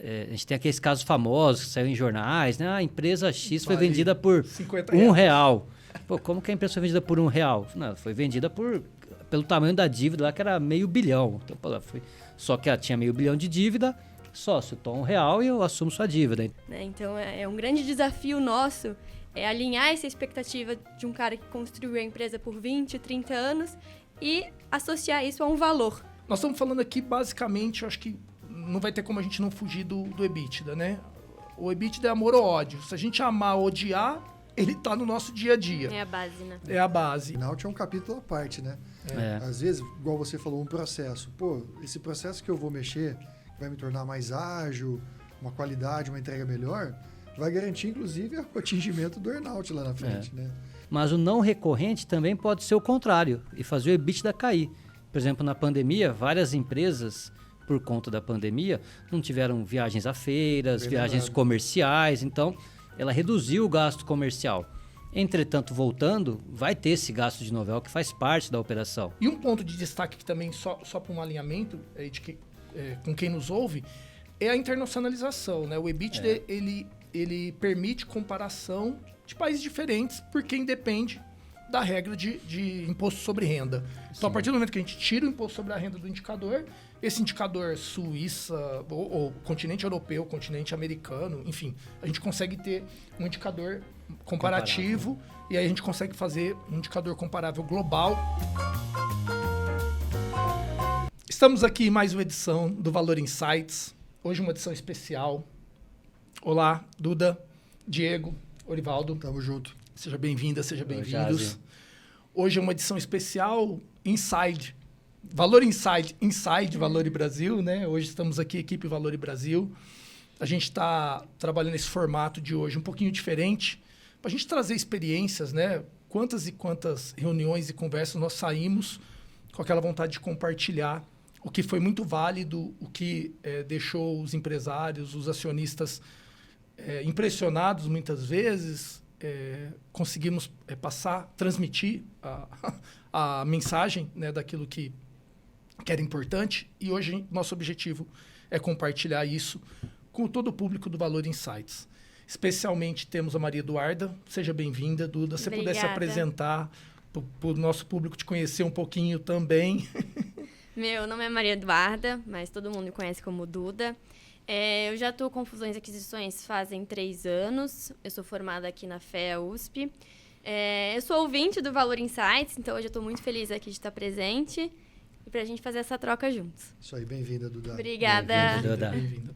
a gente tem aqueles casos famosos que saíram em jornais, né? A empresa X foi vendida por R$50. R$1. Pô, como que a empresa foi vendida por R$1? Não, foi vendida pelo tamanho da dívida lá, que era R$500 milhão. Então, pô, só que ela tinha R$500 milhão de dívida, sócio, toma R$1 e eu assumo sua dívida. Então, é um grande desafio nosso alinhar essa expectativa de um cara que construiu a empresa por 20, 30 anos e associar isso a um valor. Nós estamos falando aqui, basicamente, eu acho que não vai ter como a gente não fugir do EBITDA, né? O EBITDA é amor ou ódio. Se a gente amar ou odiar, ele está no nosso dia a dia. É a base, né? É a base. Burnout é um capítulo à parte, né? Às vezes, igual você falou, um processo. Pô, esse processo que eu vou mexer vai me tornar mais ágil, uma qualidade, uma entrega melhor, vai garantir, inclusive, o atingimento do earnout lá na frente, né? Mas o não recorrente também pode ser o contrário e fazer o EBITDA cair. Por exemplo, na pandemia, várias empresas, por conta da pandemia, não tiveram viagens a feiras, viagens comerciais, então ela reduziu o gasto comercial. Entretanto, voltando, vai ter esse gasto de novel que faz parte da operação. E um ponto de destaque que também, só para um alinhamento com quem nos ouve, é a internacionalização, né? O EBITDA, ele permite comparação de países diferentes, porque independe da regra de imposto sobre renda. Então, a partir do momento que a gente tira o imposto sobre a renda do indicador, esse indicador Suíça, ou continente europeu, continente americano, enfim, a gente consegue ter um indicador comparativo e aí a gente consegue fazer um indicador comparável global. Estamos aqui em mais uma edição do Valor Insights. Hoje uma edição especial. Olá, Duda, Diego, Orivaldo. Tamo junto. Seja bem-vinda, seja bem-vindos. Hoje é uma edição especial Inside. Valor Inside Valor Brasil, né? Hoje estamos aqui, equipe Valor Brasil. A gente está trabalhando esse formato de hoje um pouquinho diferente, para a gente trazer experiências, né? Quantas e quantas reuniões e conversas nós saímos com aquela vontade de compartilhar o que foi muito válido, o que deixou os empresários, os acionistas impressionados muitas vezes. Conseguimos transmitir a mensagem, né, daquilo que era importante, e hoje nosso objetivo é compartilhar isso com todo o público do Valor Insights. Especialmente temos a Maria Eduarda. Seja bem-vinda, Duda. Se você pudesse apresentar para o nosso público te conhecer um pouquinho também. Meu nome é Maria Eduarda, mas todo mundo me conhece como Duda. Eu já atuo com fusões e aquisições fazem 3 anos. Eu sou formada aqui na FEA USP. Eu sou ouvinte do Valor Insights, então hoje eu estou muito feliz aqui de estar presente e para a gente fazer essa troca juntos. Isso aí, bem-vinda, Duda. Obrigada. Bem-vinda.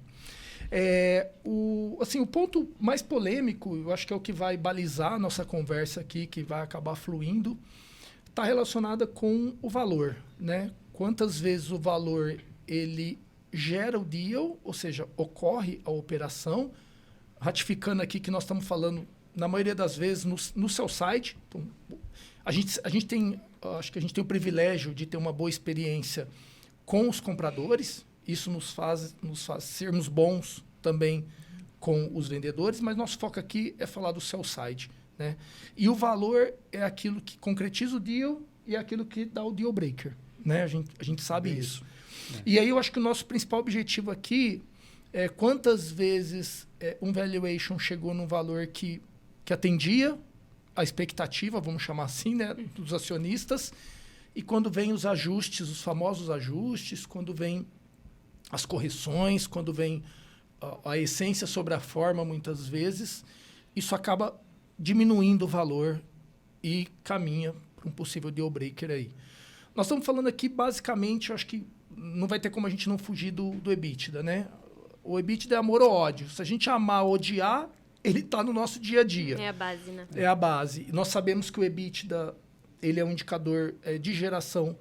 O ponto mais polêmico, eu acho que é o que vai balizar a nossa conversa aqui, que vai acabar fluindo, está relacionada com o valor, né? Quantas vezes o valor ele gera o deal, ou seja, ocorre a operação, ratificando aqui que nós estamos falando, na maioria das vezes, no sell side. Então, a gente tem, acho que a gente tem o privilégio de ter uma boa experiência com os compradores, isso nos faz sermos bons também com os vendedores, mas nosso foco aqui é falar do sell side, né? E o valor é aquilo que concretiza o deal e é aquilo que dá o deal breaker, né? A gente sabe isso. E aí eu acho que o nosso principal objetivo aqui é quantas vezes um valuation chegou num valor que atendia a expectativa, vamos chamar assim, né, dos acionistas, e quando vem os ajustes, os famosos ajustes, quando vem as correções, quando vem a essência sobre a forma, muitas vezes, isso acaba diminuindo o valor e caminha para um possível deal breaker aí. Nós estamos falando aqui, basicamente, eu acho que não vai ter como a gente não fugir do EBITDA, né? O EBITDA é amor ou ódio. Se a gente amar ou odiar, ele está no nosso dia a dia. É a base, né? É a base. E nós sabemos que o EBITDA ele é um indicador de geração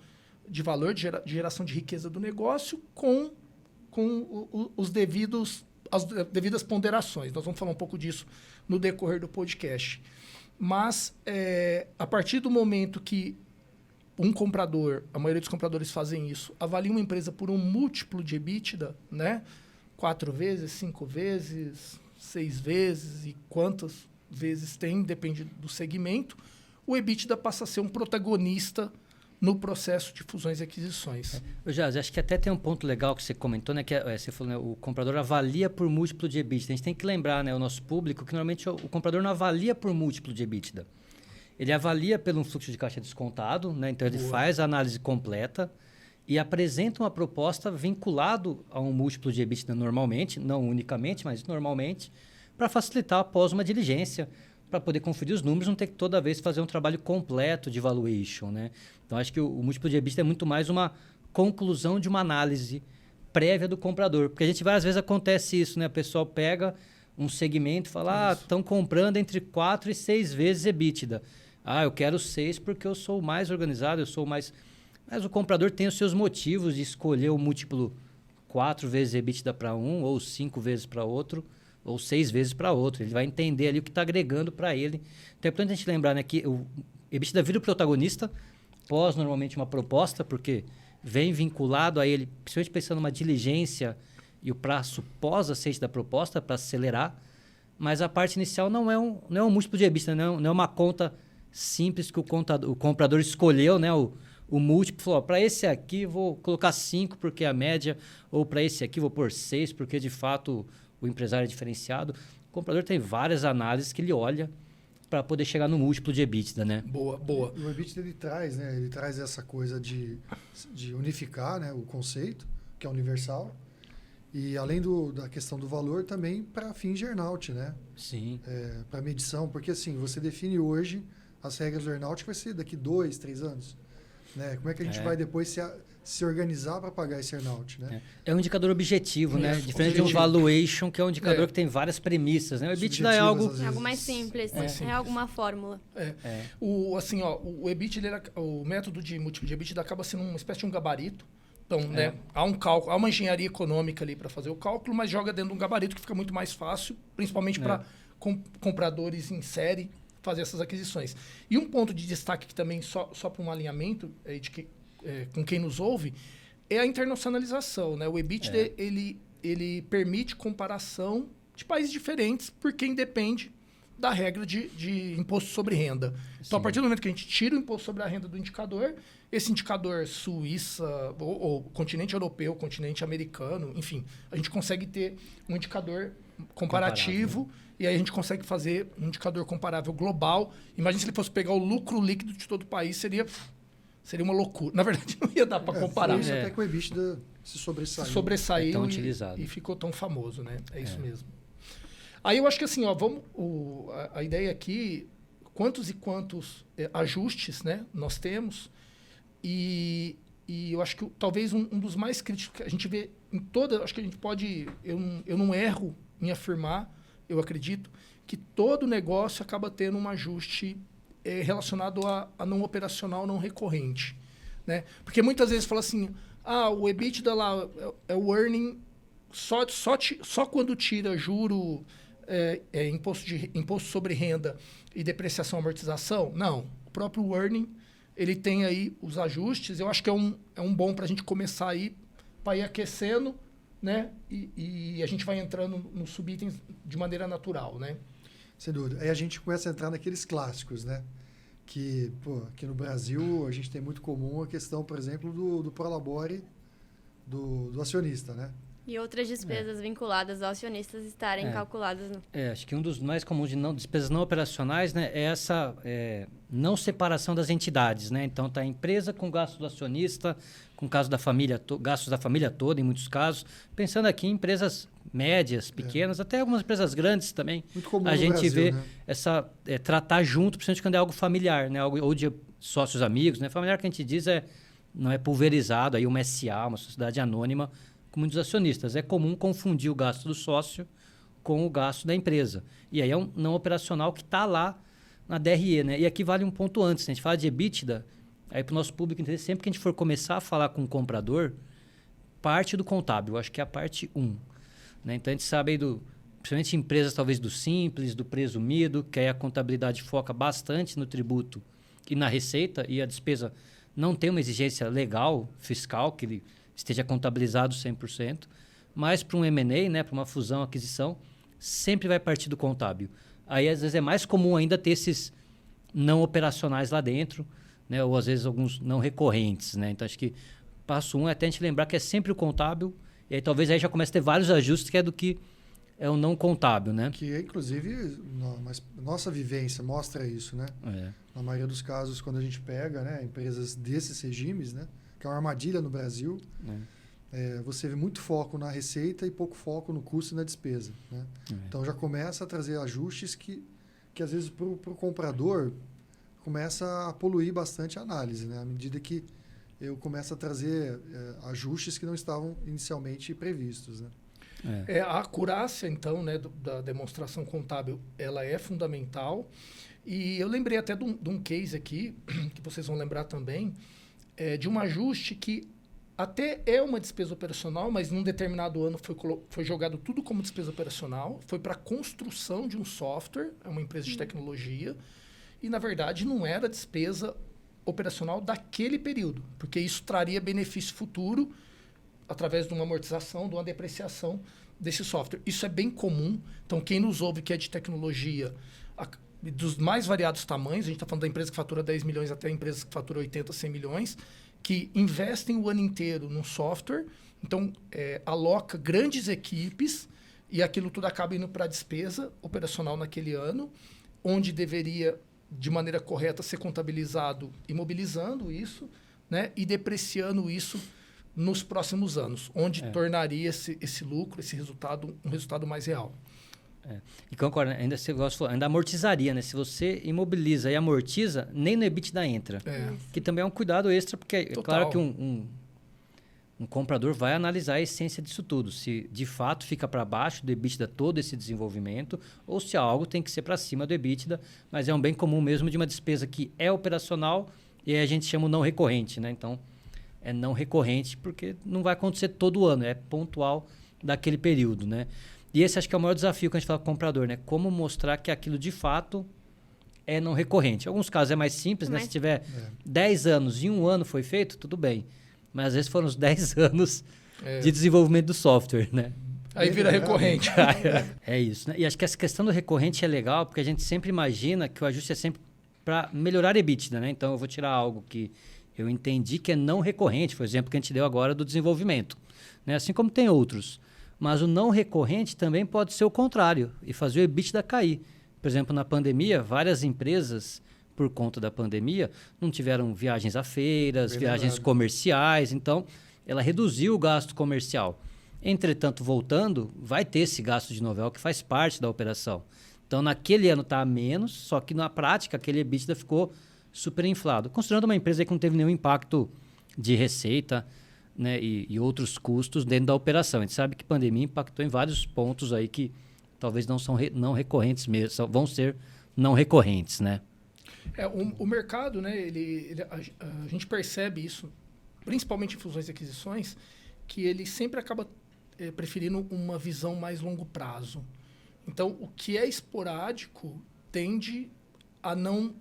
de valor, de geração de riqueza do negócio com as devidas ponderações. Nós vamos falar um pouco disso no decorrer do podcast. Mas, a partir do momento que um comprador, a maioria dos compradores fazem isso, avalia uma empresa por um múltiplo de EBITDA, né? 4 vezes, 5 vezes, 6 vezes e quantas vezes tem, depende do segmento, o EBITDA passa a ser um protagonista no processo de fusões e aquisições. Jazz, acho que até tem um ponto legal que você comentou, né? Que você falou, né, o comprador avalia por múltiplo de EBITDA. A gente tem que lembrar, né, o nosso público, que normalmente o comprador não avalia por múltiplo de EBITDA. Ele avalia pelo fluxo de caixa descontado, né? Então ele faz a análise completa e apresenta uma proposta vinculado a um múltiplo de EBITDA normalmente, não unicamente, mas normalmente, para facilitar após uma diligência, para poder conferir os números, não ter que toda vez fazer um trabalho completo de valuation, né? Então, acho que o múltiplo de EBITDA é muito mais uma conclusão de uma análise prévia do comprador. Porque a gente várias vezes acontece isso, né? O pessoal pega um segmento e fala, estão comprando entre 4 e 6 vezes EBITDA. Eu quero 6 porque eu sou mais organizado, eu sou mais... Mas o comprador tem os seus motivos de escolher o múltiplo 4 vezes EBITDA para um, ou 5 vezes para outro, ou 6 vezes para outro. Ele vai entender ali o que está agregando para ele. Então é importante a gente lembrar, né, que o EBITDA vira o protagonista, pós normalmente uma proposta, porque vem vinculado a ele, principalmente pensando numa diligência e o prazo pós-aceite da proposta para acelerar, mas a parte inicial não é um múltiplo de EBITDA, não é uma conta simples que o comprador escolheu, né, o múltiplo, falou, para esse aqui vou colocar 5 porque é a média, ou para esse aqui vou pôr 6 porque de fato o empresário é diferenciado. O comprador tem várias análises que ele olha para poder chegar no múltiplo de EBITDA, né? Boa. O EBITDA ele traz essa coisa de unificar, né, o conceito, que é universal, e além da questão do valor também para fins de earnout, né? Sim. Para medição, porque assim, você define hoje as regras do earnout que vai ser daqui 2, 3 anos. Né? Como é que a gente vai depois se organizar para pagar esse earnout, né? É um indicador objetivo, né? Diferente de um valuation, que é um indicador que tem várias premissas, né? O EBITDA é algo mais simples, é alguma fórmula. O EBITDA, o método de múltiplo de EBITDA acaba sendo uma espécie de um gabarito. Então, né, há um cálculo, há uma engenharia econômica ali para fazer o cálculo, mas joga dentro de um gabarito que fica muito mais fácil, principalmente para compradores em série fazer essas aquisições. E um ponto de destaque que também, só para um alinhamento com quem nos ouve, é a internacionalização. Né? O EBITDA ele permite comparação de países diferentes por quem depende da regra de imposto sobre renda. Então, a partir do momento que a gente tira o imposto sobre a renda do indicador, esse indicador Suíça, ou continente europeu, continente americano, enfim, a gente consegue ter um indicador comparativo, e aí a gente consegue fazer um indicador comparável global. Imagina se ele fosse pegar o lucro líquido de todo o país, seria uma loucura. Na verdade, não ia dar para comparar. Isso até que o EBITDA se sobressaiu tão utilizado. E ficou tão famoso, né? Isso mesmo. Aí eu acho que assim, a ideia aqui, quantos e quantos ajustes, né, nós temos, e eu acho que talvez um dos mais críticos que a gente vê em toda, acho que a gente pode, eu não erro em afirmar, eu acredito, que todo negócio acaba tendo um ajuste relacionado a não operacional, não recorrente. Né? Porque muitas vezes fala assim, o EBITDA lá é o earning só quando tira juro, imposto sobre renda e depreciação e amortização. Não, o próprio earning, ele tem aí os ajustes. Eu acho que é um bom para a gente começar aí, para ir aquecendo, né? E a gente vai entrando nos subitens de maneira natural, né? Sem dúvida. Aí a gente começa a entrar naqueles clássicos, né? Que, aqui no Brasil, a gente tem muito comum a questão, por exemplo, do prolabore do acionista, né? E outras despesas vinculadas aos acionistas estarem calculadas. Acho que um dos mais comuns de despesas não operacionais, né, é essa não separação das entidades. Né? Então, está a empresa com gasto do acionista, com caso da família gastos da família toda, em muitos casos. Pensando aqui em empresas médias, pequenas, até algumas empresas grandes também. Muito comum a gente Brasil, vê né? essa tratar junto, principalmente quando é algo familiar, né? Ou de sócios amigos. Né? Familiar que a gente diz não é pulverizado, aí uma SA, uma sociedade anônima, com muitos acionistas. É comum confundir o gasto do sócio com o gasto da empresa. E aí é um não operacional que está lá na DRE. Né? E aqui vale um ponto antes. Né? A gente fala de EBITDA, aí para o nosso público entender, sempre que a gente for começar a falar com o comprador, parte do contábil, eu acho que é a parte 1. Né? Então a gente sabe aí principalmente empresas talvez do simples, do presumido, que aí a contabilidade foca bastante no tributo e na receita, e a despesa não tem uma exigência legal, fiscal, que ele esteja contabilizado 100%, mas para um M&A, né, para uma fusão, aquisição, sempre vai partir do contábil. Aí, às vezes, é mais comum ainda ter esses não operacionais lá dentro, né? Ou às vezes alguns não recorrentes, né? Então acho que passo 1 é até a gente lembrar que é sempre o contábil, e aí talvez aí já comece a ter vários ajustes que é do que é o não contábil, né? Que inclusive nossa vivência mostra isso, né? Na maioria dos casos, quando a gente pega, né, empresas desses regimes, né, que é uma armadilha no Brasil, você vê muito foco na receita e pouco foco no custo e na despesa, né? Então já começa a trazer ajustes que às vezes para o comprador começa a poluir bastante a análise, né? À medida que eu começo a trazer ajustes que não estavam inicialmente previstos, né? A acurácia, então, né, da demonstração contábil, ela é fundamental. E eu lembrei até de um case aqui, que vocês vão lembrar também, de um ajuste que até é uma despesa operacional, mas num determinado ano foi jogado tudo como despesa operacional, foi para a construção de um software, é uma empresa de tecnologia, e, na verdade, não era despesa operacional daquele período, porque isso traria benefício futuro através de uma amortização, de uma depreciação desse software. Isso é bem comum. Então, quem nos ouve que é de tecnologia, dos mais variados tamanhos, a gente está falando da empresa que fatura 10 milhões até a empresa que fatura 80, 100 milhões, que investem o ano inteiro num software, então aloca grandes equipes e aquilo tudo acaba indo para a despesa operacional naquele ano, onde deveria, de maneira correta, ser contabilizado imobilizando isso, né, e depreciando isso nos próximos anos, onde tornaria esse lucro, esse resultado, um resultado mais real. E concordo, ainda você gosta, ainda amortizaria, né? Se você imobiliza e amortiza, nem no EBITDA entra. Que também é um cuidado extra, porque é claro que um comprador vai analisar a essência disso tudo. Se de fato fica para baixo do EBITDA todo esse desenvolvimento, ou se algo tem que ser para cima do EBITDA, mas é um bem comum mesmo de uma despesa que é operacional e aí a gente chama o não recorrente, né? Então, é não recorrente porque não vai acontecer todo ano, é pontual daquele período, né? E esse acho que é o maior desafio que a gente fala com o comprador, né? Como mostrar que aquilo de fato é não recorrente. Em alguns casos é mais simples, né? Se tiver 10 anos e um ano foi feito, tudo bem. Mas às vezes foram os 10 anos de desenvolvimento do software, né? Aí vira recorrente. É isso, né? E acho que essa questão do recorrente é legal porque a gente sempre imagina que o ajuste é sempre para melhorar a EBITDA, né? Então eu vou tirar algo que eu entendi que é não recorrente, foi o exemplo que a gente deu agora do desenvolvimento, né? Assim como tem outros. Mas o não recorrente também pode ser o contrário e fazer o EBITDA cair. Por exemplo, na pandemia, várias empresas, por conta da pandemia, não tiveram viagens a feiras, viagens comerciais, então ela reduziu o gasto comercial. Entretanto, voltando, vai ter esse gasto de novel que faz parte da operação. Então, naquele ano está a menos, só que na prática aquele EBITDA ficou super inflado. Considerando uma empresa que não teve nenhum impacto de receita, né, e outros custos dentro da operação. A gente sabe que a pandemia impactou em vários pontos aí que talvez não são não recorrentes mesmo, vão ser não recorrentes, né? O mercado, né, a gente percebe isso, principalmente em fusões e aquisições, que ele sempre acaba preferindo uma visão mais longo prazo. Então, o que é esporádico tende a não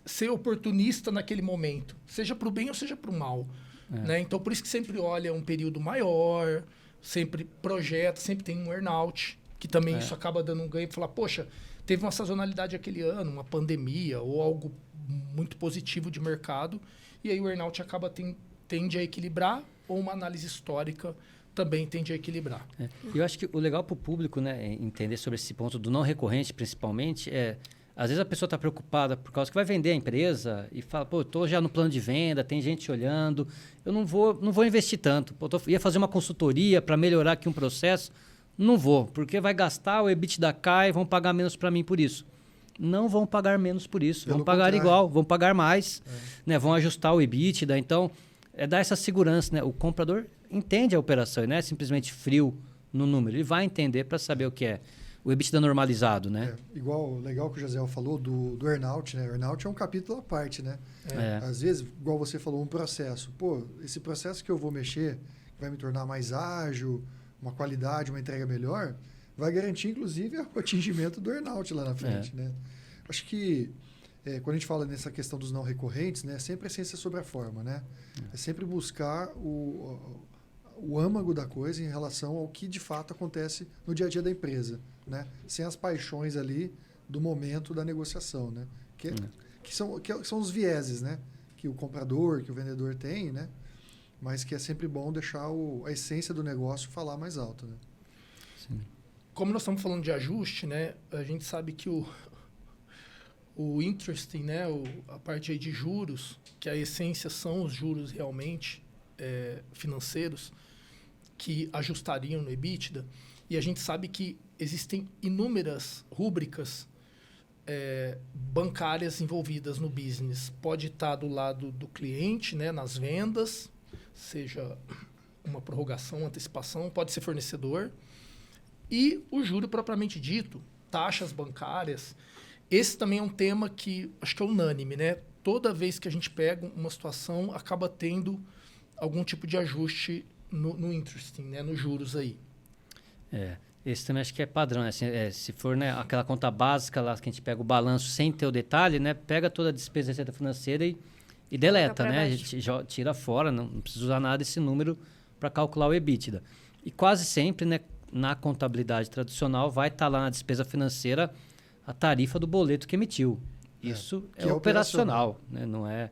ser oportunista naquele momento, seja para o bem ou seja para o mal. Né? Então, por isso que sempre olha um período maior, sempre projeta, sempre tem um earn-out, que também isso acaba dando um ganho e falar, poxa, teve uma sazonalidade aquele ano, uma pandemia ou algo muito positivo de mercado, e aí o earn-out tende a equilibrar, ou uma análise histórica também tende a equilibrar. Eu acho que o legal para o público, né, entender sobre esse ponto do não recorrente, principalmente, às vezes a pessoa está preocupada por causa que vai vender a empresa e fala, pô, eu estou já no plano de venda, tem gente olhando, eu não vou investir tanto. Pô, ia fazer uma consultoria para melhorar aqui um processo, não vou, porque vai gastar, o EBITDA cai, vão pagar menos para mim por isso. Não vão pagar menos por isso, vão pagar igual, vão pagar mais, né, vão ajustar o EBITDA. Então, dar essa segurança, né? O comprador entende a operação, não é simplesmente frio no número, ele vai entender para saber o que é. O EBITDA normalizado, né? Legal que o José falou do earn-out, né? O earn-out é um capítulo à parte, né? Às vezes, igual você falou, um processo. Pô, esse processo que eu vou mexer, vai me tornar mais ágil, uma qualidade, uma entrega melhor, vai garantir, inclusive, o atingimento do earn-out lá na frente, né? Acho que, quando a gente fala nessa questão dos não recorrentes, né? É sempre a ciência sobre a forma, né? É sempre buscar o âmago da coisa em relação ao que de fato acontece no dia a dia da empresa, né? Sem as paixões ali do momento da negociação, né? Que são os vieses, né? que o comprador, que o vendedor tem, né? Mas que é sempre bom deixar a essência do negócio falar mais alto, né? Sim. Como nós estamos falando de ajuste, né? A gente sabe que o interesting, né? A parte aí de juros, que a essência são os juros realmente financeiros que ajustariam no EBITDA. E a gente sabe que existem inúmeras rúbricas bancárias envolvidas no business. Pode estar do lado do cliente, né? Nas vendas, seja uma prorrogação, antecipação, pode ser fornecedor. E o juro propriamente dito, taxas bancárias. Esse também é um tema que acho que é unânime, né? Toda vez que a gente pega uma situação, acaba tendo algum tipo de ajuste no interesting, né? Nos juros aí. Esse também acho que é padrão. Assim, se for, né, aquela conta básica lá que a gente pega o balanço sem ter o detalhe, né? Pega toda a despesa de receita financeira e deleta, né? A gente tira fora, não precisa usar nada desse número para calcular o EBITDA. E quase sempre, né, na contabilidade tradicional, vai estar lá na despesa financeira a tarifa do boleto que emitiu. Isso é operacional, né? Não é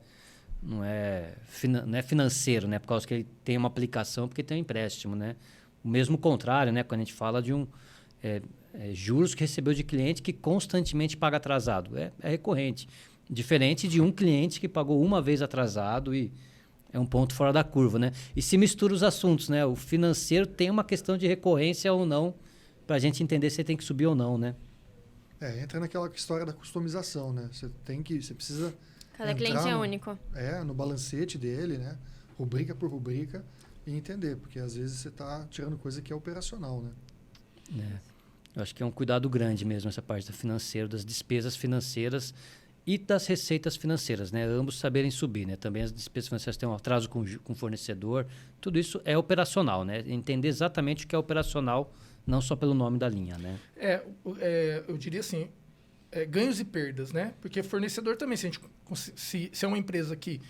financeiro, né? Por causa que ele tem uma aplicação, porque tem um empréstimo, né? O mesmo contrário, né? Quando a gente fala de juros que recebeu de cliente que constantemente paga atrasado. É recorrente. Diferente de um cliente que pagou uma vez atrasado e é um ponto fora da curva, né? E se mistura os assuntos, né? O financeiro tem uma questão de recorrência ou não para a gente entender se tem que subir ou não, né? Entra naquela história da customização, né? Você precisa... Cada cliente é único. No balancete dele, né? Rubrica por rubrica e entender, porque às vezes você está tirando coisa que é operacional, né? Eu acho que é um cuidado grande mesmo essa parte do financeiro, das despesas financeiras e das receitas financeiras, né? Ambos saberem subir, né? Também as despesas financeiras têm um atraso com o fornecedor. Tudo isso é operacional, né? Entender exatamente o que é operacional, não só pelo nome da linha, né? Eu diria assim, ganhos e perdas, né? Porque fornecedor também, se é uma empresa que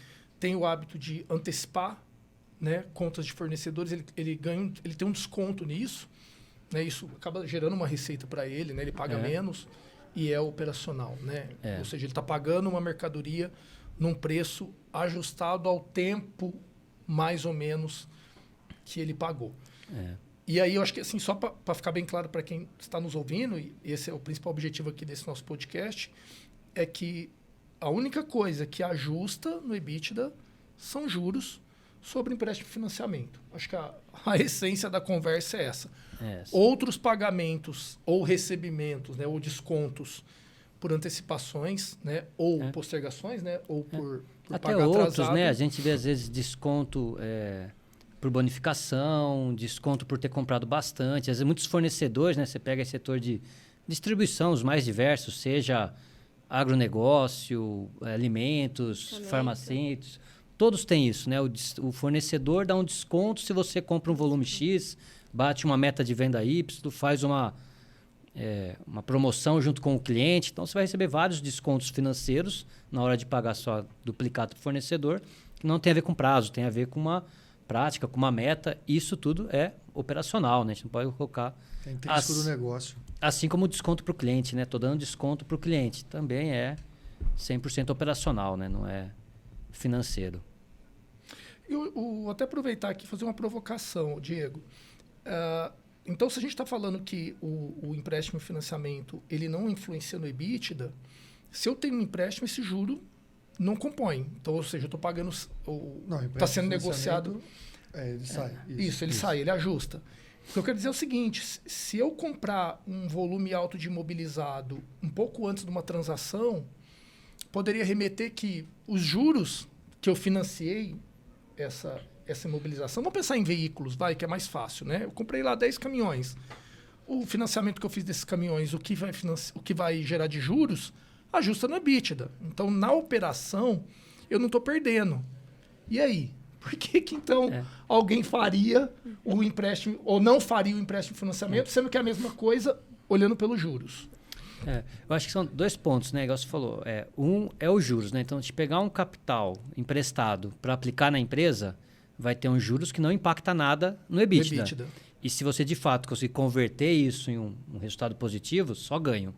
tem o hábito de antecipar, né, contas de fornecedores, ele tem um desconto nisso, né? Isso acaba gerando uma receita para ele, né? Ele paga menos e é operacional, né? Ou seja, ele está pagando uma mercadoria num preço ajustado ao tempo, mais ou menos, que ele pagou. E aí eu acho que, assim, só para ficar bem claro para quem está nos ouvindo, e esse é o principal objetivo aqui desse nosso podcast, é que a única coisa que ajusta no EBITDA são juros sobre empréstimo e financiamento. Acho que a essência da conversa é essa. Outros pagamentos ou recebimentos, né, ou descontos por antecipações, né, ou postergações, né, ou por até pagar outros, atrasado. né? A gente vê às vezes desconto por bonificação, desconto por ter comprado bastante. Às vezes muitos fornecedores, né? Você pega esse setor de distribuição, os mais diversos, seja agronegócio, alimentos, farmacêuticos. Todos têm isso, né? O fornecedor dá um desconto se você compra um volume X, bate uma meta de venda Y, faz uma promoção junto com o cliente. Então, você vai receber vários descontos financeiros na hora de pagar só duplicado para o fornecedor, que não tem a ver com prazo, tem a ver com uma prática, com uma meta. Isso tudo é operacional, né? A gente não pode colocar... É intrínseco do negócio. Assim como o desconto para o cliente, né? Estou dando desconto para o cliente. Também é 100% operacional, né? Não é financeiro. Eu até aproveitar aqui e fazer uma provocação, Diego. Então, se a gente está falando que o empréstimo e financiamento ele não influencia no EBITDA, se eu tenho um empréstimo, esse juro não compõe. Então, ou seja, eu estou pagando... Está sendo negociado... Ele sai. Ele sai, ele ajusta. O que eu quero dizer é o seguinte, se eu comprar um volume alto de imobilizado um pouco antes de uma transação, poderia remeter que os juros que eu financiei essa imobilização, vamos pensar em veículos, que é mais fácil, né? Eu comprei lá 10 caminhões. O financiamento que eu fiz desses caminhões, o que vai gerar de juros, ajusta no EBITDA. Então, na operação, eu não estou perdendo. E aí? Por que então alguém faria o empréstimo ou não faria o empréstimo e financiamento, sendo que é a mesma coisa olhando pelos juros? Eu acho que são dois pontos, né? Igual você falou. Um é os juros, né? Então, se pegar um capital emprestado para aplicar na empresa, vai ter uns juros que não impacta nada no EBITDA. E se você, de fato, conseguir converter isso em um resultado positivo, só ganho.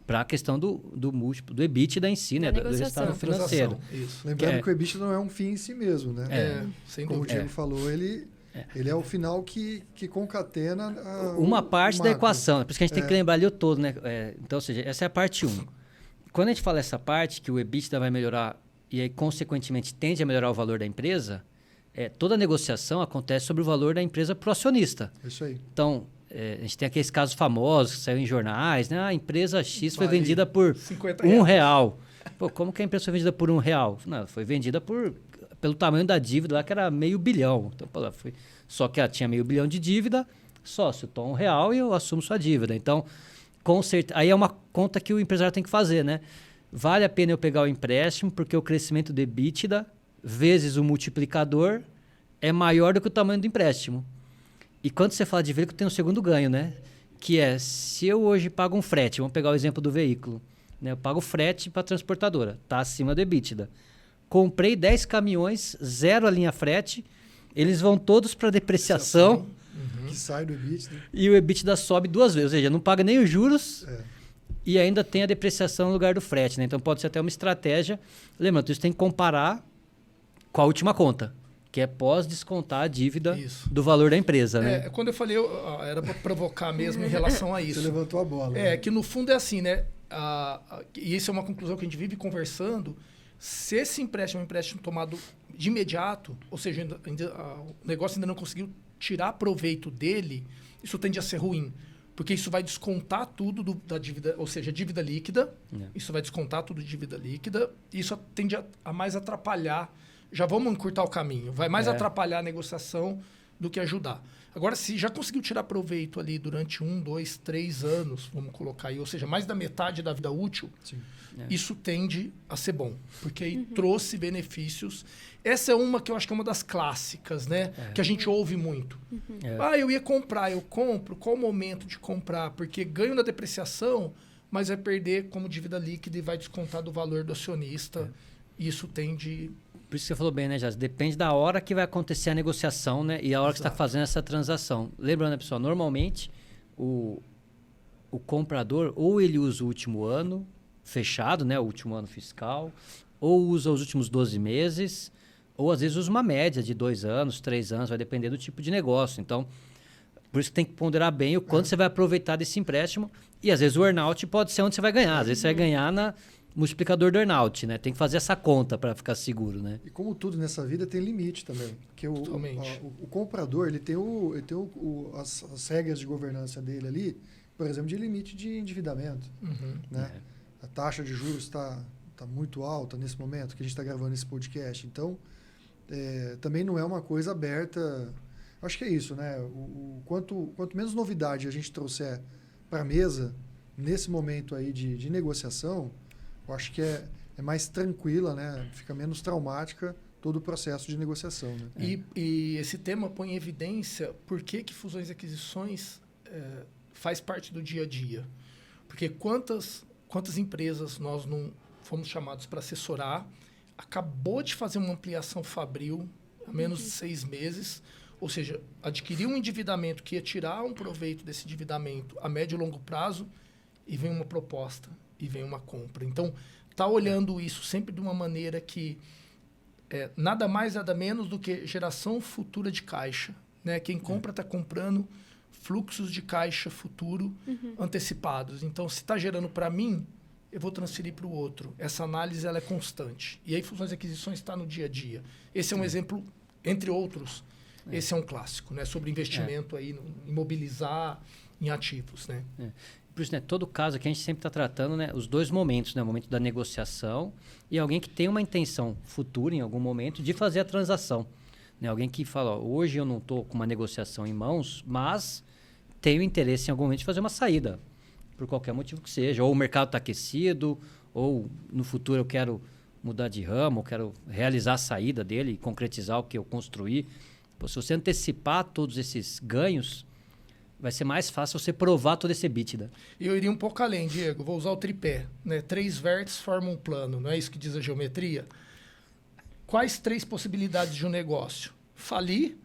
para a questão do múltiplo, do EBITDA em si, né? Do resultado financeiro. Isso. Lembrando que o EBITDA não é um fim em si mesmo, né? Sem Como dúvida. o Diego falou, ele é o final que concatena uma parte da macro. equação. Por isso que a gente tem que lembrar ali o todo, né? Então, ou seja, essa é a parte 1. Quando a gente fala essa parte, que o EBITDA vai melhorar e aí, consequentemente, tende a melhorar o valor da empresa, toda negociação acontece sobre o valor da empresa para o acionista. Isso aí. Então, a gente tem aqueles casos famosos que saíram em jornais, né? A empresa X foi vendida por R$1. Pô, como que a empresa foi vendida por R$1? Não, foi vendida pelo tamanho da dívida lá, que era R$500 milhão. Então, pô, só que ela tinha R$500 milhão de dívida, sócio, toma R$1 e eu assumo sua dívida. Então, com certeza, aí é uma conta que o empresário tem que fazer, né? Vale a pena eu pegar o empréstimo, porque o crescimento do EBITDA vezes o multiplicador é maior do que o tamanho do empréstimo. E quando você fala de veículo, tem um segundo ganho, né? Que é, se eu hoje pago um frete, vamos pegar o exemplo do veículo, né? Eu pago frete para a transportadora, está acima do EBITDA. Comprei 10 caminhões, 0 a linha frete, eles vão todos para depreciação. Que sai do EBITDA. E o EBITDA sobe 2 vezes, ou seja, não paga nem os juros e ainda tem a depreciação no lugar do frete, né? Então pode ser até uma estratégia. Lembrando, isso tem que comparar com a última conta, que é pós-descontar a dívida do valor da empresa, né? Quando eu falei, era para provocar mesmo em relação a isso. Você levantou a bola. Que no fundo é assim, né? E isso é uma conclusão que a gente vive conversando. Se esse empréstimo é um empréstimo tomado de imediato, ou seja, o negócio ainda não conseguiu tirar proveito dele, isso tende a ser ruim. Porque isso vai descontar tudo da dívida, ou seja, dívida líquida. Isso vai descontar tudo de dívida líquida. E isso tende a mais atrapalhar. Já vamos encurtar o caminho. Vai mais atrapalhar a negociação do que ajudar. Agora, se já conseguiu tirar proveito ali durante 1, 2, 3 anos, vamos colocar aí, ou seja, mais da metade da vida útil, isso tende a ser bom. Porque aí trouxe benefícios. Essa é uma que eu acho que é uma das clássicas, né? Que a gente ouve muito. Eu ia comprar, eu compro, qual o momento de comprar? Porque ganho na depreciação, mas vai perder como dívida líquida e vai descontar do valor do acionista. E isso tende... Por isso que você falou bem, né, Jazz? Depende da hora que vai acontecer a negociação, né? E a hora que você está fazendo essa transação. Lembrando, né, pessoal? Normalmente, o comprador ou ele usa o último ano fechado, né? O último ano fiscal, ou usa os últimos 12 meses, ou às vezes usa uma média de 2 anos, 3 anos, vai depender do tipo de negócio. Então, por isso que tem que ponderar bem o quanto você vai aproveitar desse empréstimo. E às vezes o earnout pode ser onde você vai ganhar. Às vezes você vai ganhar na multiplicador do earnout, né? Tem que fazer essa conta para ficar seguro, né? E como tudo nessa vida tem limite também. Porque o comprador, ele tem as regras de governança dele ali, por exemplo, de limite de endividamento. Né? A taxa de juros está muito alta nesse momento que a gente está gravando esse podcast. Então, também não é uma coisa aberta. Acho que é isso, né? Quanto menos novidade a gente trouxer para a mesa nesse momento aí de negociação, eu acho que é mais tranquila, né? Fica menos traumática todo o processo de negociação. Né? E esse tema põe em evidência por que fusões e aquisições faz parte do dia a dia. Porque quantas empresas nós não fomos chamados para assessorar, acabou de fazer uma ampliação fabril há menos de 6 meses, ou seja, adquiriu um endividamento que ia tirar um proveito desse endividamento a médio e longo prazo e vem uma proposta. E vem uma compra. Então, está olhando isso sempre de uma maneira que nada mais, nada menos do que geração futura de caixa. Né? Quem compra está comprando fluxos de caixa futuro antecipados. Então, se está gerando para mim, eu vou transferir para o outro. Essa análise ela é constante. E aí, fusões e aquisições está no dia a dia. Esse é um exemplo, entre outros. Esse é um clássico, né? Sobre investimento aí, em mobilizar em ativos. Né? Por isso, né, todo caso aqui a gente sempre está tratando, né, os 2 momentos, né, o momento da negociação e alguém que tem uma intenção futura, em algum momento, de fazer a transação. Né, alguém que fala, hoje eu não estou com uma negociação em mãos, mas tenho interesse em algum momento de fazer uma saída, por qualquer motivo que seja. Ou o mercado está aquecido, ou no futuro eu quero mudar de ramo, eu quero realizar a saída dele e concretizar o que eu construí. Pô, se você antecipar todos esses ganhos, vai ser mais fácil você provar todo esse EBITDA. E eu iria um pouco além, Diego. Vou usar o tripé. Né? 3 vértices formam um plano. Não é isso que diz a geometria? Quais 3 possibilidades de um negócio? Falir,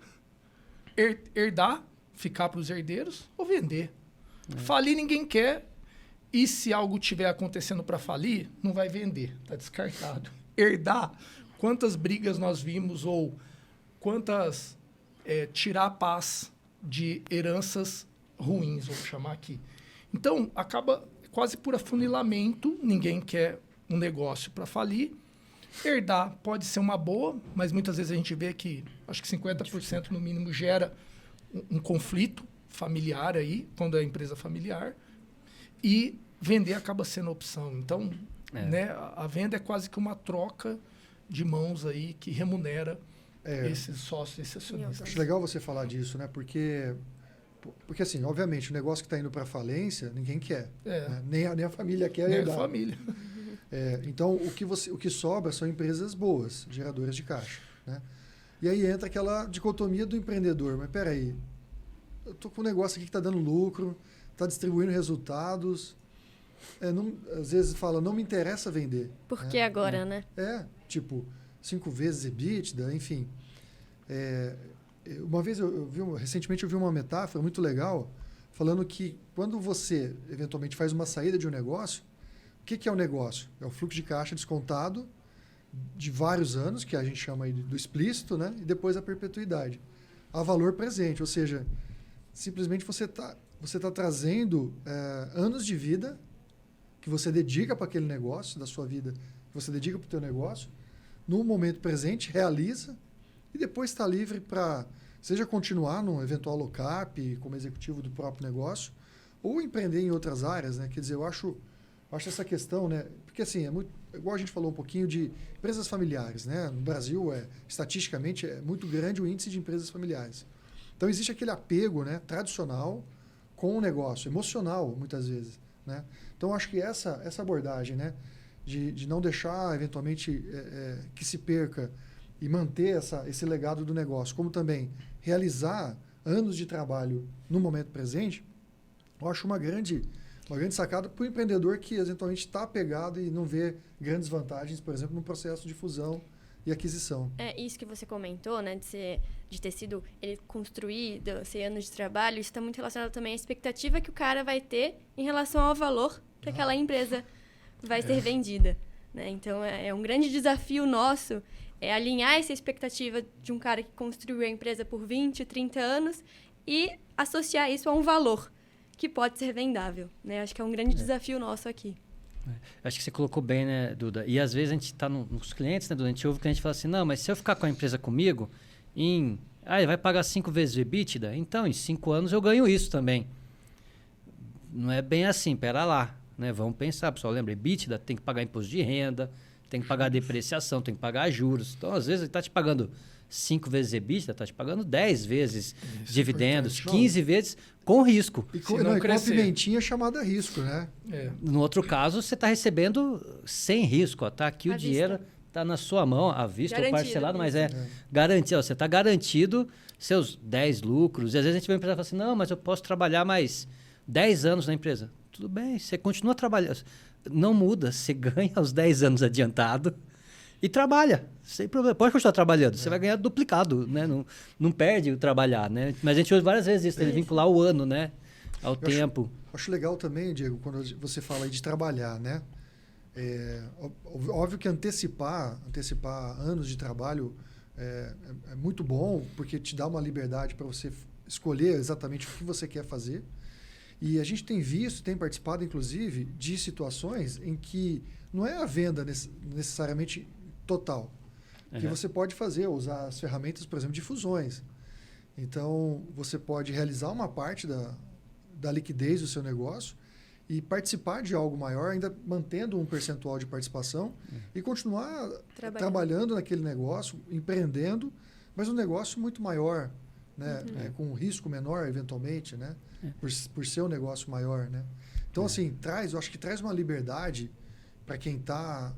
herdar, ficar para os herdeiros ou vender. Falir ninguém quer. E se algo tiver acontecendo para falir, não vai vender, está descartado. Herdar, quantas brigas nós vimos ou quantas tirar a paz de heranças ruins, vamos chamar aqui. Então, acaba quase por afunilamento, ninguém quer um negócio para falir. Herdar pode ser uma boa, mas muitas vezes a gente vê que, acho que 50% no mínimo gera um conflito familiar aí, quando é empresa familiar. E vender acaba sendo opção. Então, né, a venda é quase que uma troca de mãos aí que remunera esses sócios, esses acionistas. Acho legal você falar disso, né? Porque assim, obviamente, o negócio que está indo para falência, ninguém quer. Né? Nem a família quer herdar. Nem a família. Então, o que sobra são empresas boas, geradoras de caixa. Né? E aí entra aquela dicotomia do empreendedor. Mas peraí, eu estou com um negócio aqui que está dando lucro, está distribuindo resultados. Às vezes fala, não me interessa vender. Por que agora, né? Tipo, 5 vezes EBITDA, enfim. Uma vez, recentemente eu vi uma metáfora muito legal, falando que quando você, eventualmente, faz uma saída de um negócio, o que é o negócio? É o fluxo de caixa descontado de vários anos, que a gente chama aí do explícito, né? E depois a perpetuidade. A valor presente, ou seja, simplesmente você tá trazendo anos de vida que você dedica para aquele negócio, da sua vida, que você dedica para o teu negócio, no momento presente, realiza, e depois está livre para, seja continuar num eventual lock-up como executivo do próprio negócio, ou empreender em outras áreas, né? Quer dizer, eu acho essa questão, né? Porque assim, igual a gente falou um pouquinho de empresas familiares, né? No Brasil, estatisticamente, é muito grande o índice de empresas familiares. Então, existe aquele apego, né, tradicional com o negócio, emocional, muitas vezes, né? Então, acho que essa abordagem, né, de não deixar, eventualmente, que se perca e manter esse legado do negócio, como também realizar anos de trabalho no momento presente, eu acho uma grande sacada para o empreendedor que, eventualmente, está apegado e não vê grandes vantagens, por exemplo, no processo de fusão e aquisição. Isso que você comentou, né, de ter sido ele construído, ser anos de trabalho, isso está muito relacionado também à expectativa que o cara vai ter em relação ao valor que aquela empresa vai ser vendida. Né? Então, é um grande desafio nosso alinhar essa expectativa de um cara que construiu a empresa por 20, 30 anos e associar isso a um valor que pode ser vendável. Né? Acho que é um grande desafio nosso aqui. Acho que você colocou bem, né, Duda? E às vezes a gente está nos clientes, né, Duda? A gente ouve o cliente falar assim, não, mas se eu ficar com a empresa comigo, ele vai pagar 5 vezes o EBITDA? Então, em 5 anos eu ganho isso também. Não é bem assim, pera lá. Né? Vamos pensar, pessoal. Lembra, EBITDA tem que pagar imposto de renda, tem que pagar depreciação, tem que pagar juros. Então, às vezes, ele está te pagando 5 vezes EBITDA, está te pagando 10 vezes dividendos, 15 vezes com risco. E com a pimentinha chamada risco, né? No outro caso, você está recebendo sem risco. Está aqui o dinheiro, está na sua mão, à vista ou parcelado, mas garantido. Você está garantido seus 10 lucros. E às vezes a gente vai empresa e fala assim, não, mas eu posso trabalhar mais 10 anos na empresa. Tudo bem, você continua trabalhando. Não muda, você ganha os 10 anos adiantado e trabalha, sem problema. Pode continuar trabalhando, você vai ganhar duplicado, né? Não perde o trabalhar, né? Mas a gente ouve várias vezes isso, ele vincular o ano, né? Ao tempo. Acho legal também, Diego, quando você fala aí de trabalhar, né? Óbvio que antecipar anos de trabalho é muito bom, porque te dá uma liberdade para você escolher exatamente o que você quer fazer. E a gente tem visto, tem participado, inclusive, de situações em que não é a venda necessariamente total. Que você pode usar as ferramentas, por exemplo, de fusões. Então, você pode realizar uma parte da liquidez do seu negócio e participar de algo maior, ainda mantendo um percentual de participação e continuar trabalhando naquele negócio, empreendendo, mas um negócio muito maior, né? Com um risco menor, eventualmente, né? Por ser um negócio maior, né? Então, assim, eu acho que traz uma liberdade para quem está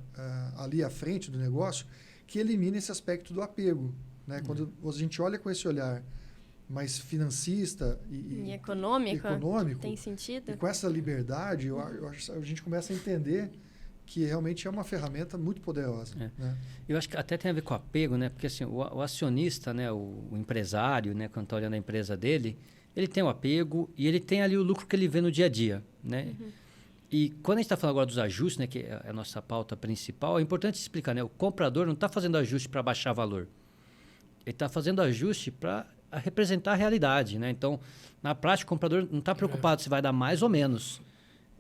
ali à frente do negócio, que elimina esse aspecto do apego, né? Quando a gente olha com esse olhar mais financista e econômico, tem sentido. E com essa liberdade, eu acho, a gente começa a entender que realmente é uma ferramenta muito poderosa. Né? Eu acho que até tem a ver com apego, né? Porque assim, o acionista, né? o empresário, né? Quando está olhando a empresa dele, ele tem o apego e ele tem ali o lucro que ele vê no dia a dia. Né? E quando a gente está falando agora dos ajustes, né, que é a nossa pauta principal, é importante explicar, né? O comprador não está fazendo ajuste para baixar valor. Ele está fazendo ajuste para representar a realidade, né? Então, na prática, o comprador não está preocupado se vai dar mais ou menos.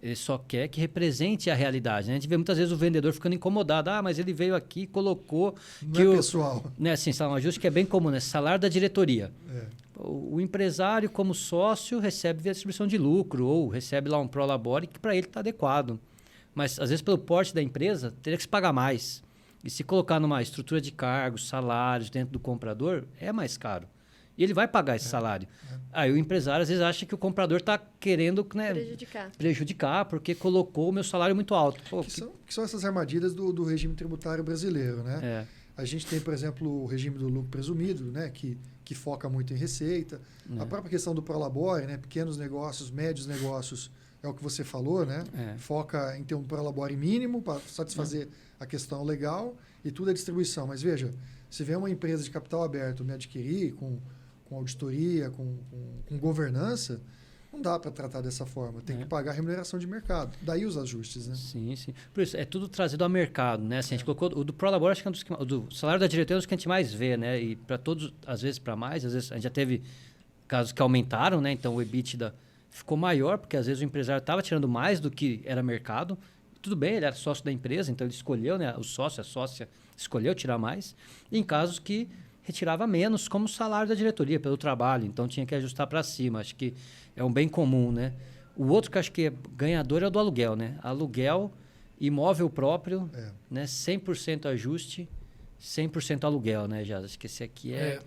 Ele só quer que represente a realidade, né? A gente vê muitas vezes o vendedor ficando incomodado. Ah, mas ele veio aqui e colocou... Não que é o, pessoal. Né, assim, um ajuste que é bem comum, né? Salário da diretoria. O empresário, como sócio, recebe via distribuição de lucro ou recebe lá um prolabore que para ele está adequado. Mas, às vezes, pelo porte da empresa, teria que se pagar mais. E se colocar numa estrutura de cargos, salários dentro do comprador, é mais caro. E ele vai pagar esse salário. Aí o empresário, às vezes, acha que o comprador está querendo, né, prejudicar porque colocou o meu salário muito alto. Pô, que são essas armadilhas do regime tributário brasileiro, né? A gente tem, por exemplo, o regime do lucro presumido, né, que foca muito em receita. A própria questão do prolabore, né, pequenos negócios, médios negócios, é o que você falou, né? Foca em ter um prolabore mínimo para satisfazer a questão legal e tudo é distribuição. Mas veja, se vem uma empresa de capital aberto me adquirir com auditoria, com governança, não dá para tratar dessa forma. Tem que pagar a remuneração de mercado. Daí os ajustes, né? Sim, sim. Por isso, é tudo trazido ao mercado, né? Assim, a gente colocou o do prolabore, acho que é um dos que, o do salário da diretoria é um dos que a gente mais vê, né? E para todos, às vezes para mais, às vezes a gente já teve casos que aumentaram, né? Então o EBITDA ficou maior, porque às vezes o empresário estava tirando mais do que era mercado. Tudo bem, ele era sócio da empresa, então ele escolheu, né? O sócio, a sócia, escolheu tirar mais. E em casos que retirava menos, como o salário da diretoria, pelo trabalho. Então, tinha que ajustar para cima. Acho que é um bem comum, né? O outro que acho que é ganhador é o do aluguel, né? Aluguel, imóvel próprio, né? 100% ajuste, 100% aluguel, né, Jaz? Acho que esse aqui é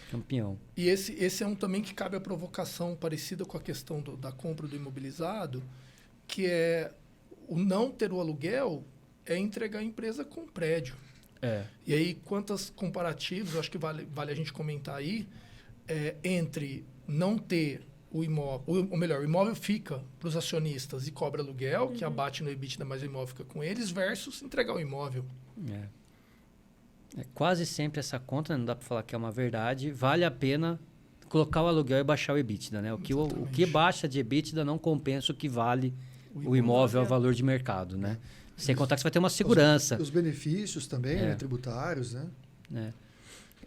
campeão. E esse é um também que cabe a provocação parecida com a questão da compra do imobilizado, que é o não ter o aluguel é entregar a empresa com prédio. E aí, quantos comparativos, eu acho que vale a gente comentar aí, entre não ter o imóvel, ou melhor, o imóvel fica para os acionistas e cobra aluguel, que abate no EBITDA, mas o imóvel fica com eles, versus entregar o imóvel. Quase sempre essa conta, né, não dá para falar que é uma verdade, vale a pena colocar o aluguel e baixar o EBITDA, né? O que baixa de EBITDA não compensa o que vale o imóvel ao valor de mercado, né? Sem contar que você vai ter uma segurança. Os benefícios também, né, tributários, né?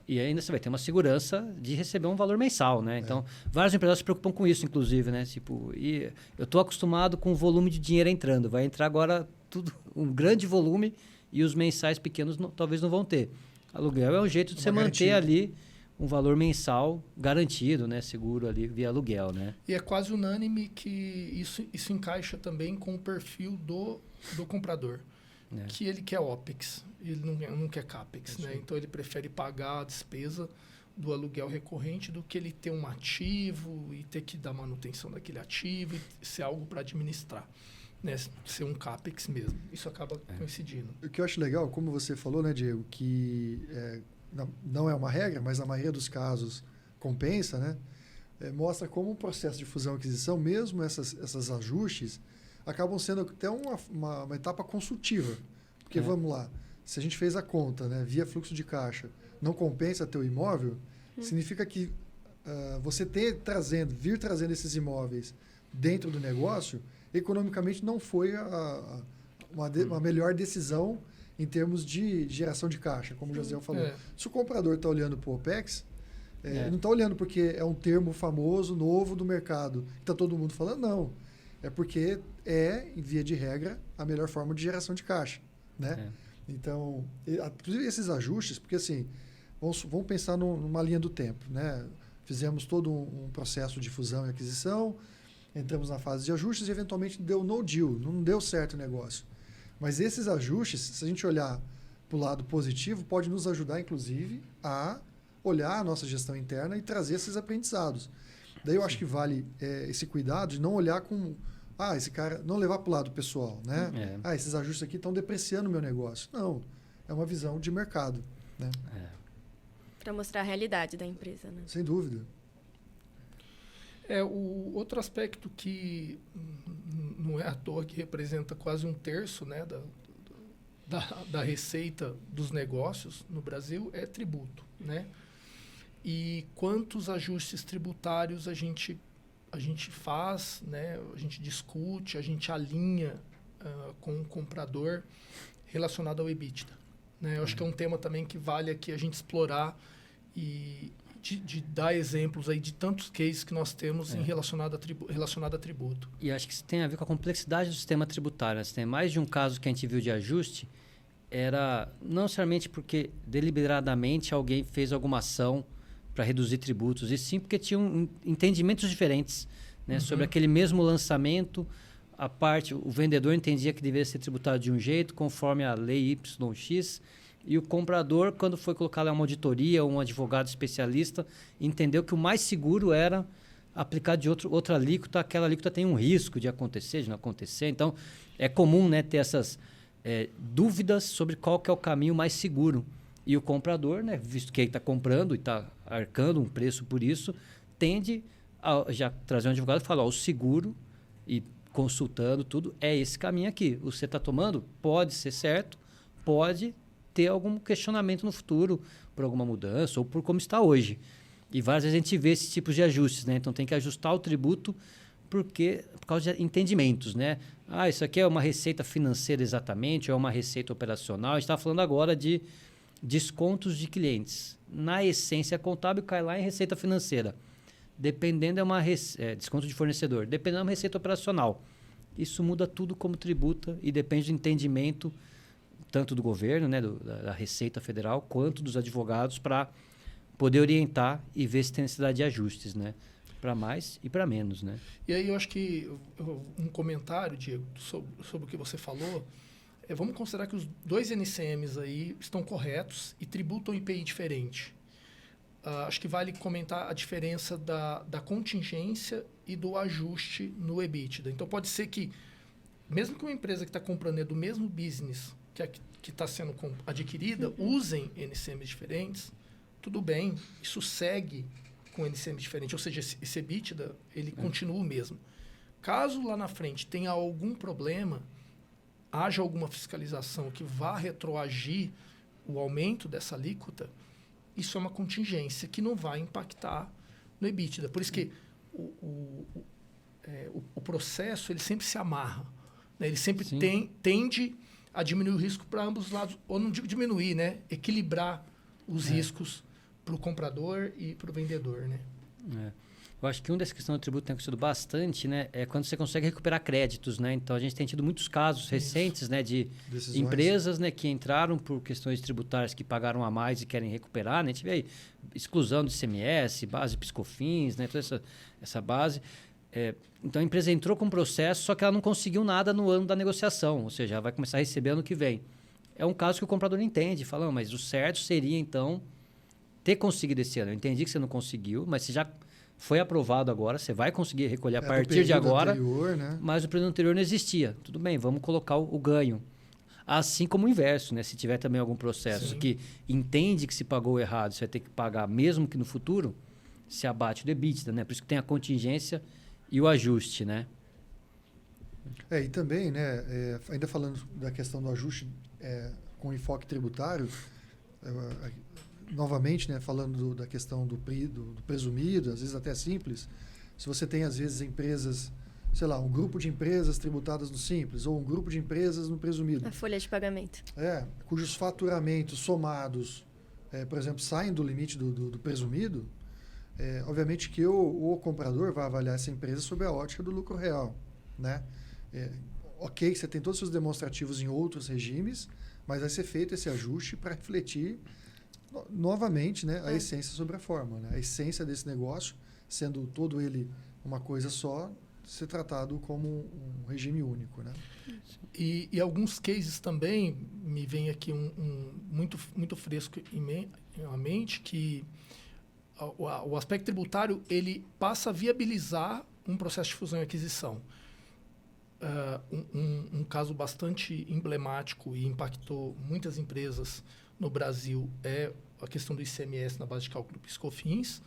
E ainda você vai ter uma segurança de receber um valor mensal, né? Então, vários empresários se preocupam com isso, inclusive, né? Tipo, e eu estou acostumado com o volume de dinheiro entrando. Vai entrar agora tudo, um grande volume e os mensais pequenos talvez não vão ter. Aluguel é um jeito de você manter ali um valor mensal garantido, né? Seguro ali via aluguel, né? E é quase unânime que isso encaixa também com o perfil do comprador, que ele quer OPEX, ele não quer CAPEX, né? Então ele prefere pagar a despesa do aluguel recorrente do que ele ter um ativo e ter que dar manutenção daquele ativo e ser algo para administrar, né? Ser um CAPEX mesmo. Isso acaba coincidindo. O que eu acho legal, como você falou, né, Diego, que não é uma regra, mas na maioria dos casos compensa, né? Mostra como o processo de fusão e aquisição, mesmo esses ajustes, acabam sendo até uma etapa consultiva. Porque, vamos lá, se a gente fez a conta, né, via fluxo de caixa, não compensa ter o imóvel, significa que você vir trazendo esses imóveis dentro do negócio, economicamente não foi uma melhor decisão em termos de geração de caixa, como o Josiel falou. Se o comprador está olhando para o OPEX, ele não está olhando porque é um termo famoso, novo do mercado, que está todo mundo falando, não. É porque em via de regra, a melhor forma de geração de caixa, né? Então, inclusive esses ajustes, porque assim, vamos pensar numa linha do tempo, né? Fizemos todo um processo de fusão e aquisição, entramos na fase de ajustes e eventualmente deu no deal, não deu certo o negócio. Mas esses ajustes, se a gente olhar para o lado positivo, pode nos ajudar, inclusive, a olhar a nossa gestão interna e trazer esses aprendizados. Daí eu acho que vale esse cuidado de não olhar com... esse cara... Não levar para o lado pessoal, né? Esses ajustes aqui estão depreciando o meu negócio. Não, é uma visão de mercado, né? Para mostrar a realidade da empresa, né? Sem dúvida. O outro aspecto que não é à toa que representa quase 1/3, né, da receita dos negócios no Brasil é tributo, né? E quantos ajustes tributários a gente a gente faz, né, a gente discute, a gente alinha com o comprador relacionado ao EBITDA. Né? Eu acho que é um tema também que vale aqui a gente explorar e de dar exemplos aí de tantos cases que nós temos relacionado a tributo. E acho que isso tem a ver com a complexidade do sistema tributário. Tem mais de um caso que a gente viu de ajuste, era não necessariamente porque deliberadamente alguém fez alguma ação para reduzir tributos, e sim porque tinham entendimentos diferentes, né, sobre aquele mesmo lançamento. O vendedor entendia que deveria ser tributado de um jeito, conforme a lei YX, e o comprador, quando foi colocar lá uma auditoria ou um advogado especialista, entendeu que o mais seguro era aplicar de outra alíquota. Aquela alíquota tem um risco de acontecer, de não acontecer. Então, é comum, né, ter essas dúvidas sobre qual que é o caminho mais seguro. E o comprador, né, visto que ele está comprando e está arcando um preço por isso, tende a já trazer um advogado e falar, o seguro, e consultando tudo, é esse caminho aqui. O que você está tomando pode ser certo, pode ter algum questionamento no futuro por alguma mudança ou por como está hoje. E várias vezes a gente vê esses tipos de ajustes, né? Então tem que ajustar o tributo por causa de entendimentos, né? Isso aqui é uma receita financeira exatamente, ou é uma receita operacional. A gente está falando agora de descontos de clientes. Na essência contábil cai lá em receita financeira. Dependendo desconto de fornecedor. Dependendo é uma receita operacional. Isso muda tudo como tributa e depende do entendimento tanto do governo, né, da Receita Federal, quanto dos advogados para poder orientar e ver se tem necessidade de ajustes, né, para mais e para menos, né? E aí eu acho que um comentário, Diego, sobre o que você falou, vamos considerar que os dois NCMs aí estão corretos e tributam IPI diferente. Acho que vale comentar a diferença da contingência e do ajuste no EBITDA. Então, pode ser que, mesmo que uma empresa que está comprando do mesmo business que está sendo adquirida, usem NCMs diferentes, tudo bem, isso segue com NCMs diferentes. Ou seja, esse EBITDA, ele continua o mesmo. Caso lá na frente tenha algum problema, haja alguma fiscalização que vá retroagir o aumento dessa alíquota, isso é uma contingência que não vai impactar no EBITDA. Por isso que o processo ele sempre se amarra. Né? Ele sempre tende a diminuir o risco para ambos os lados. Ou não digo diminuir, né? Equilibrar os riscos para o comprador e para o vendedor. Né? Eu acho que uma das questões do tributo que tem acontecido bastante, né, é quando você consegue recuperar créditos, né? Então, a gente tem tido muitos casos recentes, né, de empresas, né, que entraram por questões tributárias que pagaram a mais e querem recuperar, né? A gente vê aí exclusão do ICMS, base PiscoFins, né, toda essa base. Então, a empresa entrou com um processo, só que ela não conseguiu nada no ano da negociação, ou seja, ela vai começar a receber ano que vem. É um caso que o comprador entende, fala, mas o certo seria, então, ter conseguido esse ano. Eu entendi que você não conseguiu, mas você já foi aprovado agora, você vai conseguir recolher a partir de agora, anterior, né? Mas o período anterior não existia. Tudo bem, vamos colocar o ganho. Assim como o inverso, né? Se tiver também algum processo que entende que se pagou errado, você vai ter que pagar, mesmo que no futuro, se abate o EBITDA, né? Por isso que tem a contingência e o ajuste, né? E também, né, ainda falando da questão do ajuste com enfoque tributário, novamente, né, falando da questão do presumido, às vezes até simples, se você tem, às vezes, empresas, sei lá, um grupo de empresas tributadas no simples ou um grupo de empresas no presumido. A folha de pagamento. Cujos faturamentos somados, por exemplo, saem do limite do presumido, obviamente que o comprador vai avaliar essa empresa sob a ótica do lucro real, né? Ok, você tem todos os seus demonstrativos em outros regimes, mas vai ser feito esse ajuste para refletir novamente, né, a essência sobre a forma, né? A essência desse negócio, sendo todo ele uma coisa só, ser tratado como um regime único, né? E alguns cases também, me vem aqui muito fresco em mente, que o aspecto tributário ele passa a viabilizar um processo de fusão e aquisição. Um caso bastante emblemático e impactou muitas empresas no Brasil é a questão do ICMS na base de cálculo do PiscoFins.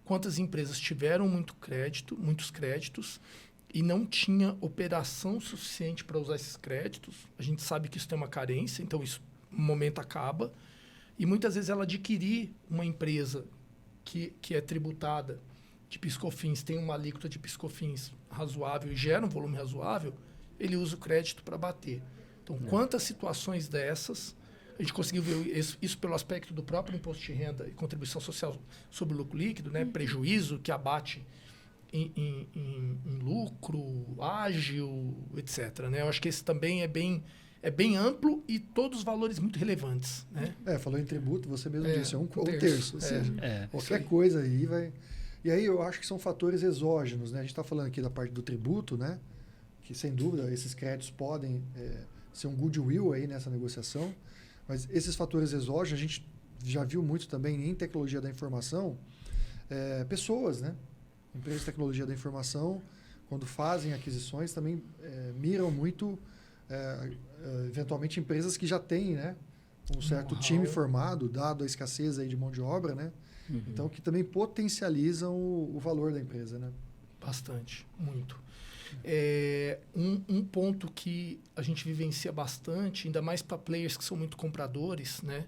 Quantas empresas tiveram muitos créditos e não tinha operação suficiente para usar esses créditos. A gente sabe que isso tem uma carência, então isso no momento acaba. E muitas vezes ela adquirir uma empresa que é tributada de PIS/COFINS tem uma alíquota de PIS/COFINS razoável e gera um volume razoável, ele usa o crédito para bater. Então, quantas situações dessas, a gente conseguiu ver isso pelo aspecto do próprio imposto de renda e contribuição social sobre o lucro líquido, né? Prejuízo que abate em lucro, ágil, etc. Né? Eu acho que esse também é bem amplo e todos os valores muito relevantes. Né? Falou em tributo, você mesmo disse, um terço. Ou seja, qualquer aí. Coisa aí vai... E aí eu acho que são fatores exógenos. Né? A gente está falando aqui da parte do tributo, né? Que sem dúvida esses créditos podem ser um goodwill aí nessa negociação, mas esses fatores exógenos a gente já viu muito também em tecnologia da informação, pessoas, né? Empresas de tecnologia da informação, quando fazem aquisições, também miram muito, eventualmente, empresas que já têm, né, um certo time formado, dado a escassez aí de mão de obra, né? Uhum. Então, que também potencializam o valor da empresa, né? Bastante, muito. Um ponto que a gente vivencia bastante, ainda mais para players que são muito compradores, né,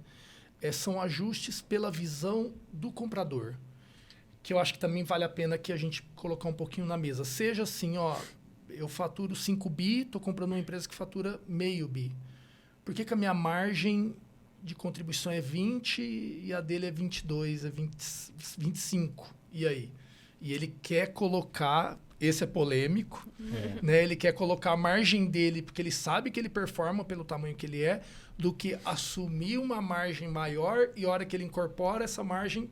são ajustes pela visão do comprador, que eu acho que também vale a pena que a gente colocar um pouquinho na mesa. Seja assim, eu faturo 5 bi, estou comprando uma empresa que fatura meio bi. Por que a minha margem de contribuição é 20 e a dele é 22, 25? E aí? E ele quer colocar... Esse é polêmico, né? Ele quer colocar a margem dele, porque ele sabe que ele performa pelo tamanho que ele é, do que assumir uma margem maior e a hora que ele incorpora essa margem,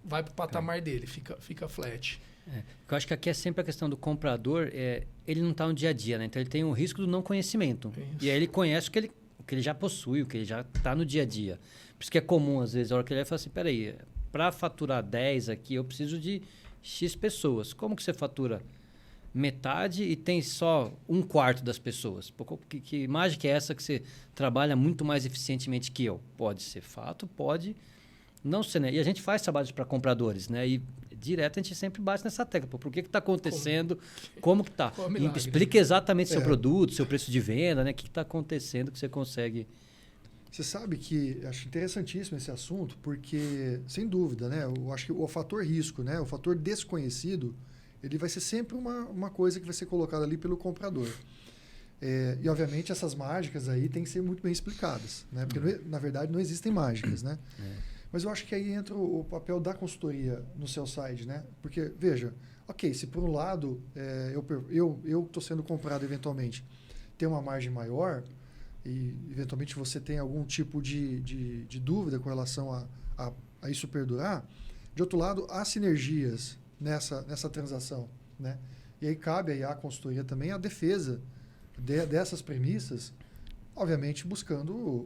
vai para o patamar dele, fica flat. Eu acho que aqui é sempre a questão do comprador, ele não está no dia a dia, né? Então ele tem o risco do não conhecimento. E aí ele conhece o que ele já possui, o que ele já está no dia a dia. Por isso que é comum, às vezes, a hora que ele vai falar assim, peraí, para faturar 10 aqui, eu preciso de X pessoas. Como que você fatura metade e tem só 1/4 das pessoas? Que mágica é essa que você trabalha muito mais eficientemente que eu? Pode ser fato, pode não ser, né? E a gente faz trabalhos para compradores, né? E direto a gente sempre bate nessa tecla. Por que está acontecendo? Como que está? Explique exatamente seu produto, seu preço de venda, né? O que está acontecendo que você consegue... Você sabe que acho interessantíssimo esse assunto, porque, sem dúvida, né, eu acho que o fator risco, né, o fator desconhecido, ele vai ser sempre uma coisa que vai ser colocada ali pelo comprador. E, obviamente, essas mágicas aí têm que ser muito bem explicadas, né, porque, na verdade, não existem mágicas. Né? Mas eu acho que aí entra o papel da consultoria no seu site. Né? Porque, veja, ok, se por um lado eu estou sendo comprado eventualmente, tem uma margem maior... e eventualmente você tem algum tipo de dúvida com relação a isso perdurar, de outro lado, há sinergias nessa transação. Né? E aí cabe aí à consultoria também a defesa dessas premissas, obviamente buscando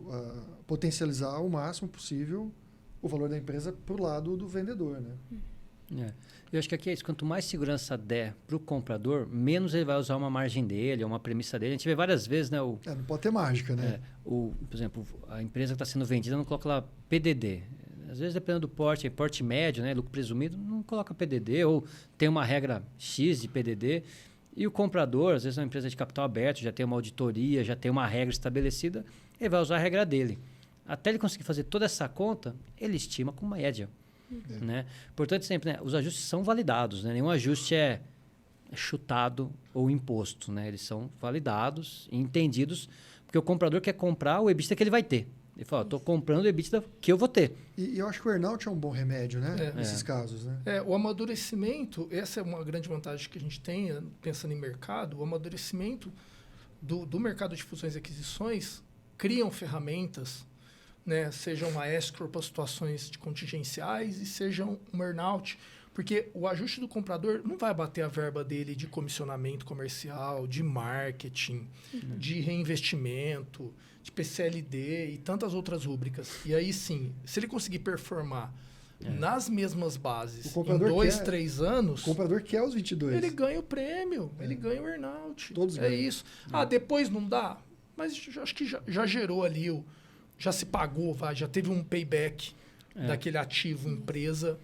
potencializar o máximo possível o valor da empresa para o lado do vendedor. Né? Eu acho que aqui é isso. Quanto mais segurança der para o comprador, menos ele vai usar uma margem dele, uma premissa dele. A gente vê várias vezes, né? Não pode ter mágica, né? Por exemplo, a empresa que está sendo vendida não coloca lá PDD. Às vezes, dependendo do porte médio, né? Lucro presumido, não coloca PDD ou tem uma regra X de PDD. E o comprador, às vezes, é uma empresa de capital aberto, já tem uma auditoria, já tem uma regra estabelecida, ele vai usar a regra dele. Até ele conseguir fazer toda essa conta, ele estima com média. Né? Portanto, sempre, né, os ajustes são validados, né? Nenhum ajuste é chutado ou imposto. Né? Eles são validados e entendidos, porque o comprador quer comprar o EBITDA que ele vai ter. Ele fala, estou comprando o EBITDA que eu vou ter. E eu acho que o earnout é um bom remédio, né? Nesses casos. Né? O amadurecimento, essa é uma grande vantagem que a gente tem, pensando em mercado, o amadurecimento do mercado de fusões e aquisições criam ferramentas, né, sejam uma escrow para situações de contingenciais e sejam um earnout, porque o ajuste do comprador não vai bater a verba dele de comissionamento comercial, de marketing, de reinvestimento, de PCLD e tantas outras rúbricas. E aí sim, se ele conseguir performar nas mesmas bases em 2, 3 anos... O comprador quer os 22. Ele ganha o prêmio, ele ganha o earnout. Todos ganham. Isso. Depois não dá? Mas acho que já gerou ali já se pagou, já teve um payback daquele ativo empresa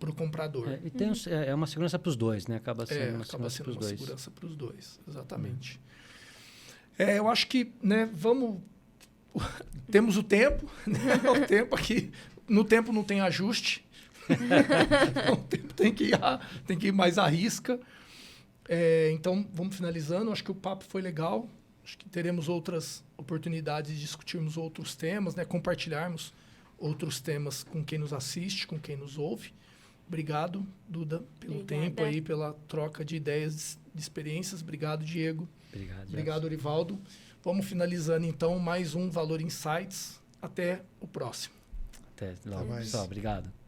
para o comprador. E tem uma segurança para os dois, né? Acaba sendo uma segurança para os dois, exatamente. Eu acho que, né, temos o tempo, né? O tempo aqui, no tempo não tem ajuste, Então, o tempo tem que ir mais à risca. Então, vamos finalizando. Acho que o papo foi legal. Acho que teremos outras oportunidades de discutirmos outros temas, né? Compartilharmos outros temas com quem nos assiste, com quem nos ouve. Obrigado, Duda, pelo tempo aí, pela troca de ideias, de experiências. Obrigado, Diego. Obrigado, Orivaldo. Vamos finalizando, então, mais um Valor Insights. Até o próximo. Até logo, pessoal. Obrigado.